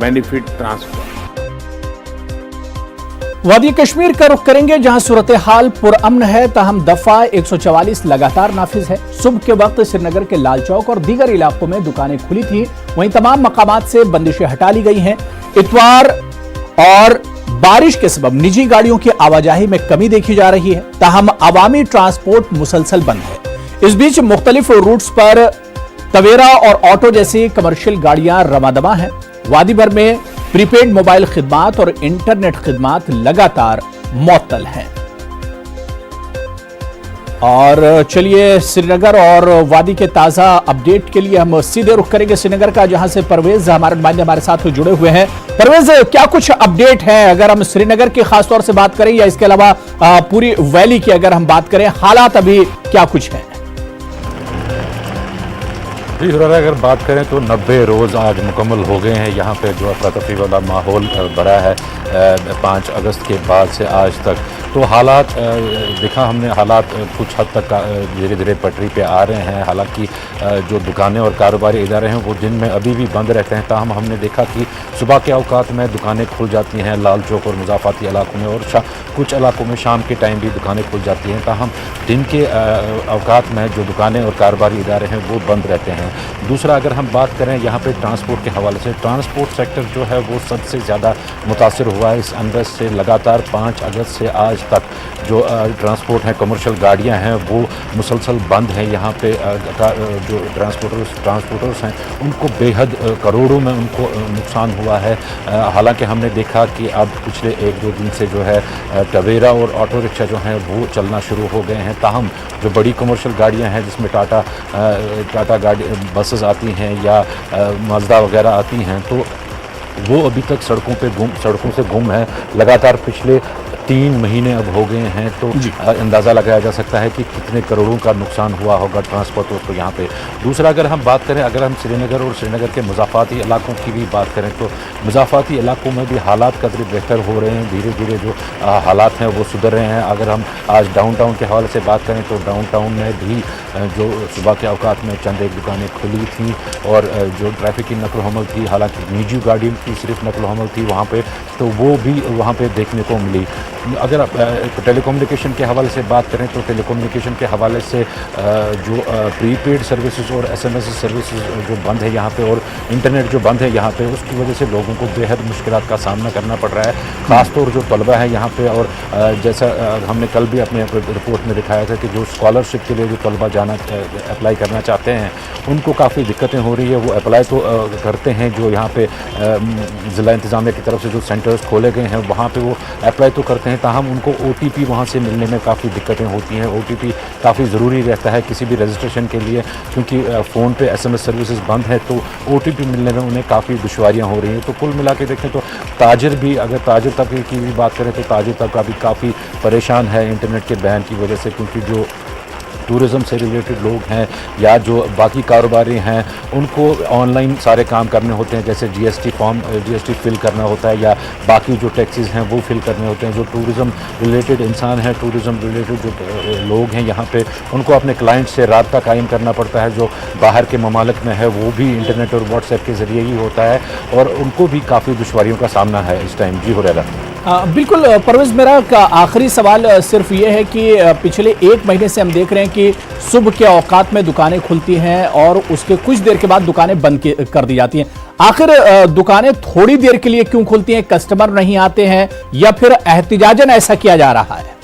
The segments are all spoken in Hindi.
Benefit transfer. वादी कश्मीर का रुख करेंगे, जहां सूरत हाल पुरअमन है, ताहम दफा 144 लगातार नाफिज है। सुबह के वक्त श्रीनगर के लाल चौक और दीगर इलाकों में दुकानें खुली थी, वहीं तमाम मकामात से बंदिशें हटा ली गई हैं। इतवार और बारिश के सबब निजी गाड़ियों की आवाजाही में कमी देखी जा रही है, ताहम अवामी ट्रांसपोर्ट मुसलसल बंद है। इस बीच मुख्तलिफ रूट्स पर तवेरा और ऑटो जैसी कमर्शियल गाड़ियां रवादमा हैं। वादी भर में प्रीपेड मोबाइल खिदमात और इंटरनेट खिदमात लगातार मुअत्तल हैं। और चलिए श्रीनगर और वादी के ताजा अपडेट के लिए हम सीधे रुख करेंगे श्रीनगर का, जहां से परवेज हमारे नुमाइंदे हमारे साथ जुड़े हुए हैं। परवेज, क्या कुछ अपडेट है अगर हम श्रीनगर की खासतौर से बात करें, या इसके अलावा पूरी वैली की अगर हम बात करें, हालात अभी क्या कुछ है? जी हुर्रा, अगर बात करें तो 90 रोज़ आज मुकम्मल हो गए हैं। यहाँ पे जो अफरा तफरी वाला माहौल बड़ा है 5 अगस्त के बाद से आज तक, तो हालात देखा हमने, हालात कुछ हद तक धीरे धीरे पटरी पे आ रहे हैं। हालांकि जो दुकानें और कारोबारी इदारे हैं वो दिन में अभी भी बंद रहते हैं, ताहम हमने देखा कि सुबह के औकात में दुकानें खुल जाती हैं लाल चौक और मुज़ाफ़ाती इलाकों में, और कुछ इलाकों में शाम के टाइम भी दुकानें खुल जाती हैं, ताहम दिन के औकात में जो दुकानें और कारोबारी इदारे हैं वो बंद रहते हैं। दूसरा, अगर हम बात करें यहाँ पे ट्रांसपोर्ट के हवाले से, ट्रांसपोर्ट सेक्टर जो है वो सबसे ज़्यादा मुतासिर हुआ है इस अनरेस्ट से। लगातार 5 अगस्त से आज तक जो ट्रांसपोर्ट हैं, कमर्शियल गाड़ियाँ हैं, वो मुसलसल बंद हैं। यहाँ पे जो ट्रांसपोर्टर्स हैं उनको बेहद करोड़ों में उनको नुकसान हुआ है। हालांकि हमने देखा कि अब पिछले 1-2 दिन से जो है टवेरा और ऑटो रिक्शा जो हैं वो चलना शुरू हो गए हैं, ताहम जो बड़ी कमर्शियल गाड़ियाँ हैं जिसमें टाटा गाड़ी बसेस आती हैं या माजदा वगैरह आती हैं, तो वो अभी तक सड़कों से गुम है। लगातार पिछले 3 महीने अब हो गए हैं, तो अंदाज़ा लगाया जा सकता है कि कितने करोड़ों का नुकसान हुआ होगा ट्रांसपोर्टर्स को यहाँ पे। दूसरा, अगर हम बात करें, अगर हम श्रीनगर और श्रीनगर के मुज़ाफ़ाती इलाकों की भी बात करें, तो मुज़ाफ़ाती इलाकों में भी हालात कदर बेहतर हो रहे हैं। धीरे धीरे जो हालात हैं वो सुधर रहे हैं। अगर हम आज डाउनटाउन के हवाले से बात करें तो डाउनटाउन में भी जो सुबह के औकात में चंद एक दुकानें खुली थी और जो ट्रैफिक की नकल हमल थी, हालांकि निजी गाड़ियों की सिर्फ नकल हमल थी वहाँ पे, तो वो भी वहाँ पे देखने को मिली। अगर आप टेलीकम्युनिकेशन के हवाले से बात करें तो टेलीकम्युनिकेशन के हवाले से जो प्रीपेड सर्विसेज और SMS सर्विसेज जो बंद है यहाँ पे, और इंटरनेट जो बंद है यहाँ पे, उसकी वजह से लोगों को बेहद मुश्किलात का सामना करना पड़ रहा है। ख़ासतौर जो तलबा है यहाँ पे, और जैसा हमने कल भी अपने रिपोर्ट में दिखाया था कि जो स्कॉलरशिप के लिए जो तलबा अप्लाई करना चाहते हैं उनको काफ़ी दिक्कतें हो रही है। वो अप्लाई तो करते हैं, जो यहाँ पे ज़िला इंतज़ामिया की तरफ से जो सेंटर्स खोले गए हैं वहाँ पे वो अप्लाई तो करते हैं, ताहम उनको OTP वहाँ से मिलने में काफ़ी दिक्कतें होती हैं। OTP काफ़ी ज़रूरी रहता है किसी भी रजिस्ट्रेशन के लिए, क्योंकि फ़ोन पे SMS सर्विसेज बंद है, तो OTP मिलने में उन्हें काफ़ी दुश्वारियाँ हो रही हैं। तो कुल मिला के देखें तो ताजिर भी, अगर ताजिर तबके की भी बात करें तो ताजिर तबका भी काफ़ी परेशान है इंटरनेट के बैन की वजह से, क्योंकि जो टूरिज़म से रिलेटेड लोग हैं या जो बाकी कारोबारी हैं उनको ऑनलाइन सारे काम करने होते हैं, जैसे GST फिल करना होता है या बाकी जो टैक्सेस हैं वो फिल करने होते हैं। जो टूरिज़म रिलेटेड इंसान हैं, टूरिज़म रिलेटेड जो लोग हैं यहाँ पे, उनको अपने क्लाइंट से राब्ता कायम करना पड़ता है। जो बाहर के ममालिक में है वो भी इंटरनेट और व्हाट्सएप के ज़रिए ही होता है, और उनको भी काफ़ी दुश्वारियों का सामना है इस टाइम। जी हुरैरा। बिल्कुल परवेज, मेरा आखिरी सवाल सिर्फ ये है कि पिछले 1 महीने से हम देख रहे हैं कि सुबह के औकात में दुकानें खुलती हैं और उसके कुछ देर के बाद दुकानें बंद कर दी जाती हैं। आखिर दुकानें थोड़ी देर के लिए क्यों खुलती हैं? कस्टमर नहीं आते हैं या फिर एहतिजाजन ऐसा किया जा रहा है?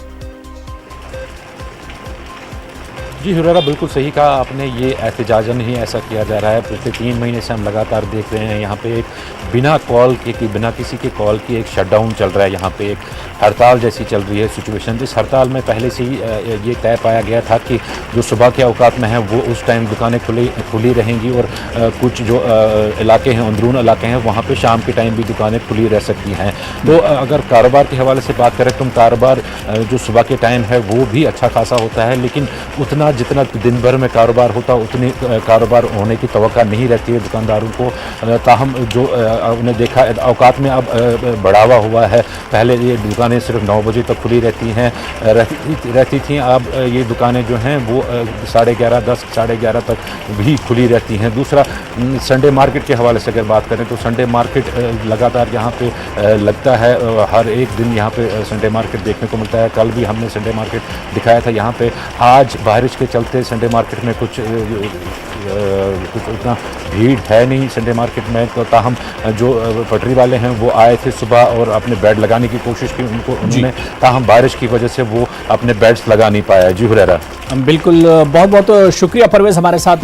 जी हुरैरा, बिल्कुल सही कहा आपने, ये एहतिजाजन ही ऐसा किया जा रहा है। पिछले 3 महीने से हम लगातार देख रहे हैं यहाँ पे एक बिना कॉल के, बिना किसी के कॉल की एक शटडाउन चल रहा है। यहाँ पे एक हड़ताल जैसी चल रही है सिचुएशन। इस हड़ताल में पहले से ही ये तय पाया गया था कि जो सुबह के औकात में है वो उस टाइम दुकानें खुली रहेंगी, और कुछ जो इलाके हैं, अंदरून इलाके हैं, वहाँ पे शाम के टाइम भी दुकानें खुली रह सकती हैं। तो अगर कारोबार के हवाले से बात करें तो कारोबार जो सुबह के टाइम है वो भी अच्छा खासा होता है, लेकिन उतना जितना दिन भर में कारोबार होता उतनी कारोबार होने की तवक्का नहीं रहती है दुकानदारों को। ताहम जो उन्हें देखा औकात में अब बढ़ावा हुआ है। पहले ये दुकानें सिर्फ 9 बजे तक खुली रहती थीं, अब ये दुकानें जो हैं वो 11:30 10 11:30 तक भी खुली रहती हैं। दूसरा, संडे मार्केट के हवाले से अगर बात करें तो संडे मार्केट लगातार यहाँ पे लगता है। हर एक दिन यहाँ पे संडे मार्केट देखने को मिलता है। कल भी हमने संडे मार्केट दिखाया था यहाँ पे। आज बारिश के चलते संडे मार्केट में कुछ उतना भीड़ है नहीं संडे मार्केट में। तो ताहम जो पटरी वाले हैं वो आए थे सुबह और अपने बेड लगाने की कोशिश की उन्होंने, ताहम बारिश की वजह से वो अपने बेड्स लगा नहीं पाया। जी हुरैरा। बिल्कुल, बहुत बहुत शुक्रिया परवेज हमारे साथ